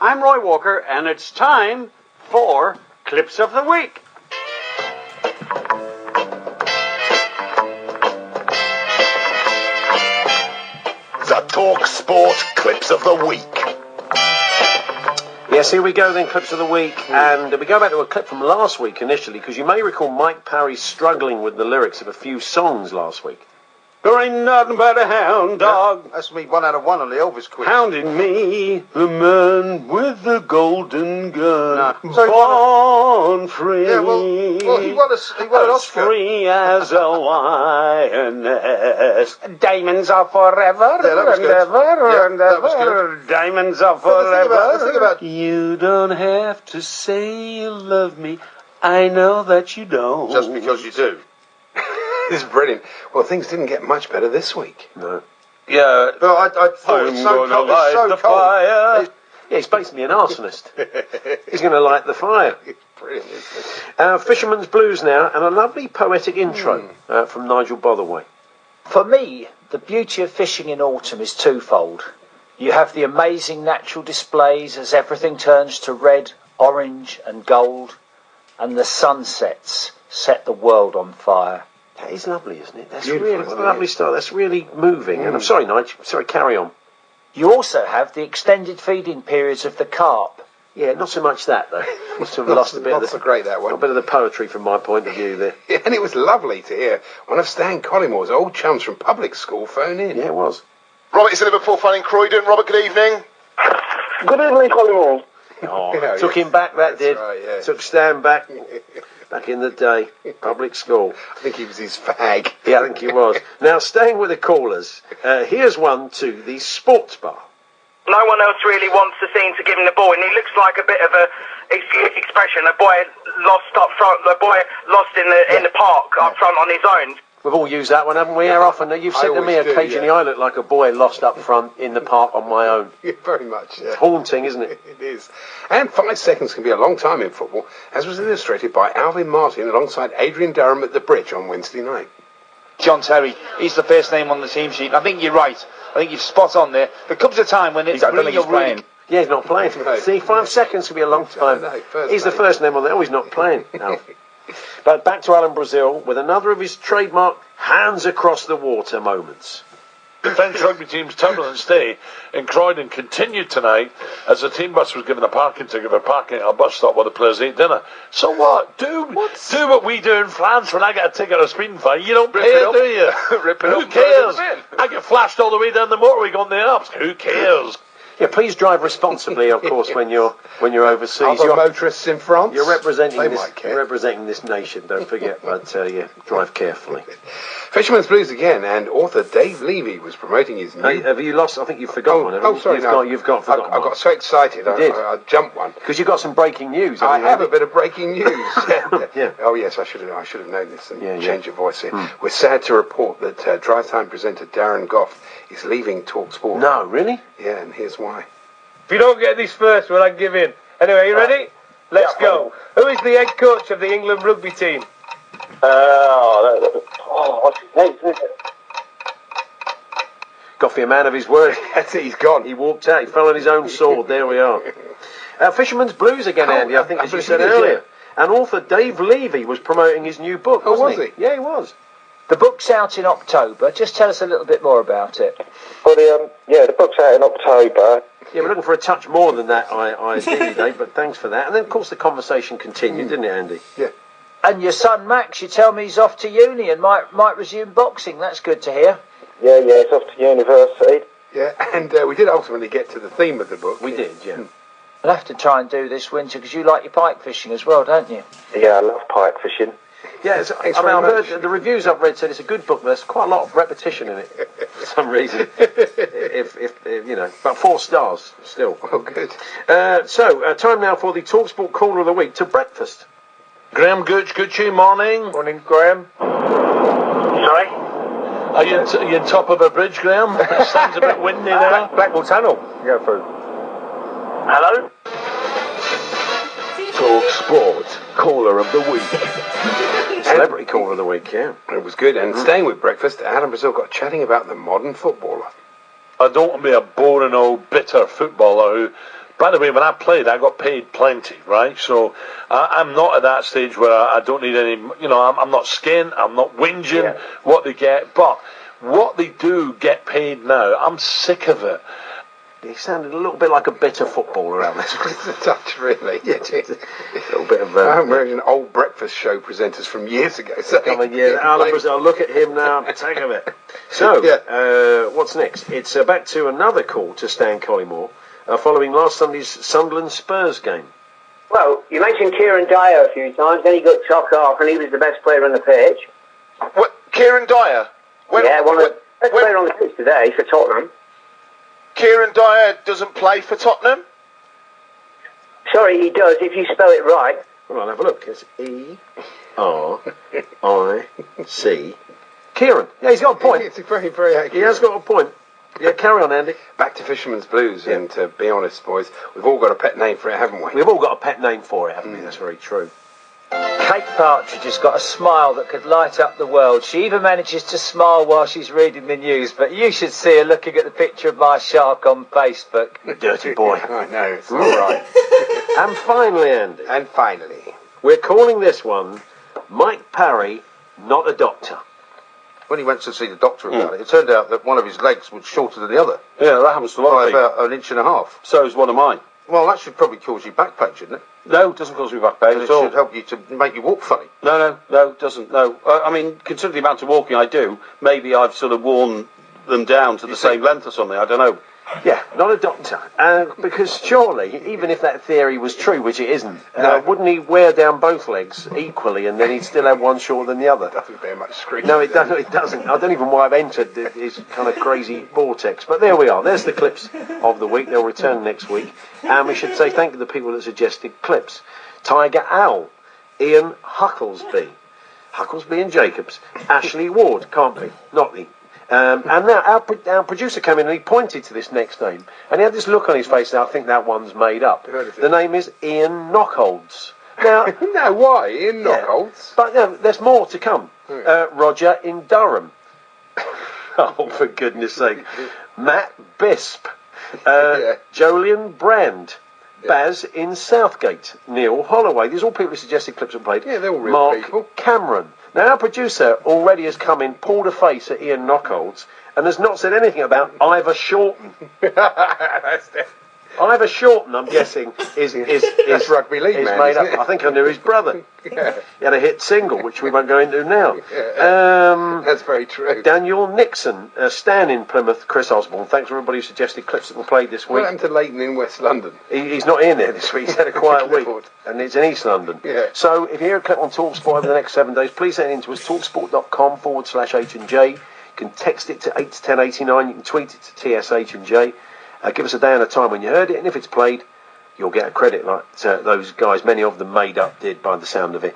I'm Roy Walker, and it's time for Clips of the Week. The talkSPORT Clips of the Week. Yes, here we go then, Clips of the Week. And we go back to a clip from last week initially, because you may recall Mike Parry struggling with the lyrics of a few songs last week. There ain't nothing but a hound dog. That's me 1 out of 1 on the Elvis quiz. Hounding me, the man with the golden gun. No. So Born free. Yeah, well, he won an Oscar. Free as a lioness. Diamonds are forever Yeah, that was and good. ever Yeah, and that was ever. Diamonds are But forever. the thing about You don't have to say you love me. I know that you don't. just because you do. This is brilliant. Well, things didn't get much better this week. No. Yeah. Well, I thought it's so cold. It's so cold. Fire. Yeah, he's basically an arsonist. He's going to light the fire. Brilliant, isn't it? Fisherman's Blues now, and a lovely poetic intro from Nigel Botherway. For me, the beauty of fishing in autumn is twofold. You have the amazing natural displays as everything turns to red, orange and gold, and the sunsets set the world on fire. That is lovely, isn't it? That's Beautiful, really isn't what a it? lovely start. That's really moving. And I'm sorry, Nigel. Sorry, carry on. You also have the extended feeding periods of the carp. Yeah, not so much that, though. Must have lost a bit Not of so the, great, that a one. bit of the poetry from my point of view there. Yeah, and it was lovely to hear one of Stan Collimore's old chums from public school phone in. Yeah, it was. Robert, it's a Liverpool fan in Croydon. Robert, good evening. Good evening, Collymore. Oh, Yeah, took yeah. him back, that That's did. right, yeah. Took Stan back in the day. Public school. I think he was his fag. Yeah, I think he was. Now, staying with the callers, here's one to the sports bar. No one else really wants the scene to give him the ball, and he looks like a bit of a expression. A boy lost up front. The boy lost in the park up front on his own. We've all used that one, haven't we? How often? You've said to me always do, occasionally, yeah. I look like a boy lost up front in the park on my own. Yeah, very much, yeah. Haunting, isn't it? It is. And 5 seconds can be a long time in football, as was illustrated by Alvin Martin alongside Adrian Durham at the Bridge on Wednesday night. John Terry, he's the first name on the team sheet. I think you're right. I think you're spot on there. There comes a time when it's I don't think he's playing. Yeah, he's not playing. No. See, 5 seconds can be a long time. No, first He's the name. first name on there. Oh, he's not playing. No. But back to Alan Brazil with another of his trademark hands across the water moments. The French rugby team's turbulent stay in Croydon continued tonight as the team bus was given a parking ticket for parking at a bus stop while the players ate dinner. So what? Do what we do in France when I get a ticket or a speeding fine. You don't pay it, do you? Rip it Who up, cares? throw it in. I get flashed all the way down the motorway on the Alps. Who cares? Yeah, please drive responsibly, of course, when you're overseas. Other motorists in France? You're representing They this. might care. You're representing this nation. Don't forget. But yeah, drive carefully. Fisherman's Blues again, and author Dave Levy was promoting his new... Hey, have you lost? I think you've forgotten one. haven't you? sorry, no. You've got forgotten I one. got so excited, You did. I jumped one. Because you've got some breaking news. I haven't you, have a Andy? bit of breaking news. Yeah. Oh yes, I should have known this and Yeah, yeah. change your voice here. We're sad to report that Drive Time presenter Darren Goff is leaving talkSPORT. No, really? Yeah, and here's why. If you don't get this first, well, I give in. Anyway, are you ready? Let's go. Who is the head coach of the England rugby team? What's his name? Goffey, a man of his word. That's it, he's gone. He walked out. He fell on his own sword. There we are. Fisherman's Blues again, Andy. I think, as you said he did, earlier. And author Dave Levy was promoting his new book. Oh, wasn't was he? Yeah, he was. The book's out in October. Just tell us a little bit more about it. Well, the book's out in October. Yeah, we're looking for a touch more than that, ideally, Dave. But thanks for that. And then, of course, the conversation continued, didn't it, Andy? Yeah. And your son Max, you tell me he's off to uni and might resume boxing. That's good to hear. Yeah, it's off to university. Yeah, and we did ultimately get to the theme of the book. We did, yeah. We'll have to try and do this winter because you like your pike fishing as well, don't you? Yeah, I love pike fishing. Yeah, Thanks I've very much. heard the reviews I've read said it's a good book, but there's quite a lot of repetition in it for some reason. if you know, about 4 stars still. Oh, good. So, time now for the TalkSPORT Caller of the Week to breakfast. Graham Gucci, morning. Morning, Graham. Sorry? Are you on top of a bridge, Graham? It sounds a bit windy there. Blackwall Tunnel. You go through. Hello? TalkSPORT Caller of the Week. Celebrity Caller of the Week, yeah. It was good. And staying with breakfast, Adam Brazil got chatting about the modern footballer. I don't want to be a boring old bitter footballer who By the way, when I played, I got paid plenty, right? So I'm not at that stage where I don't need any, I'm not skint, I'm not whinging what they get, but what they do get paid now, I'm sick of it. He sounded a little bit like a bitter footballer out there. It's a touch, really. Yeah, a little bit of... I'm wearing old breakfast show presenters from years ago. Alan Brazil, look at him now, take of it. So, what's next? It's back to another call to Stan Collymore, following last Sunday's Sunderland Spurs game. Well, you mentioned Kieran Dyer a few times, then he got chopped off and he was the best player on the pitch. What, Kieran Dyer? One of the best player on the pitch today for Tottenham. Kieran Dyer doesn't play for Tottenham? Sorry, he does, if you spell it right. Well, I'll have a look. It's E-R-I-C. Kieran. Yeah, he's got a point. It's very, very accurate. He has got a point. Yeah, carry on, Andy. Back to Fisherman's Blues, and to be honest, boys, we've all got a pet name for it, haven't we? We've all got a pet name for it, haven't we? That's very true. Kate Partridge has got a smile that could light up the world. She even manages to smile while she's reading the news, but you should see her looking at the picture of my shark on Facebook. Dirty boy. I know, it's all right. And finally, Andy. And finally. We're calling this one Mike Parry, Not a Doctor. When he went to see the doctor about it turned out that one of his legs was shorter than the other. Yeah, that happens to a lot of people. By about 1.5 inches. So is one of mine. Well, that should probably cause you back pain, shouldn't it? No, it doesn't cause me back pain And at it all. should help you to make you walk funny. No, it doesn't. No, I mean, considering the amount of walking I do, maybe I've sort of worn them down to the same length or something. I don't know. Yeah, not a doctor. Because surely, even if that theory was true, which it isn't, wouldn't he wear down both legs equally and then he'd still have one shorter than the other? It doesn't bear much screen. No, it doesn't. I don't even know why I've entered this kind of crazy vortex. But there we are. There's the clips of the week. They'll return next week. And we should say thank you to the people that suggested clips. Tiger Owl, Ian Hucklesby and Jacobs, Ashley Ward, can't be, not the. And now our producer came in and he pointed to this next name. And he had this look on his face, and I think that one's made up. The name is Ian Knockholds. Now, no, why? Ian Knockholds? But no, there's more to come. Roger in Durham. Oh, for goodness sake. Matt Bisp. Jolien Brand. Baz in Southgate. Neil Holloway. These are all people who suggested clips and played. Yeah, they're all real Mark people. Cameron. Now, our producer already has come in, pulled a face at Ian Knockholds, and has not said anything about Ivor Shorten. Ivor Shorten, I'm guessing, is That's rugby league, is man, made isn't up. it? I think I knew his brother. Yeah. He had a hit single, which we won't go into now. That's very true. Daniel Nixon, Stan in Plymouth, Chris Osborne. Thanks to everybody who suggested clips that were played this week. What happened to Leighton in West London? He's not in there this week. He's had a quiet week, and it's in East London. Yeah. So if you hear a clip on TalkSport over the next 7 days, please send it in to us, talksport.com/H&J. You can text it to 8 to 1089. You can tweet it to TSH&J. Give us a day and a time when you heard it, and if it's played, you'll get a credit like those guys, many of them made up, did by the sound of it.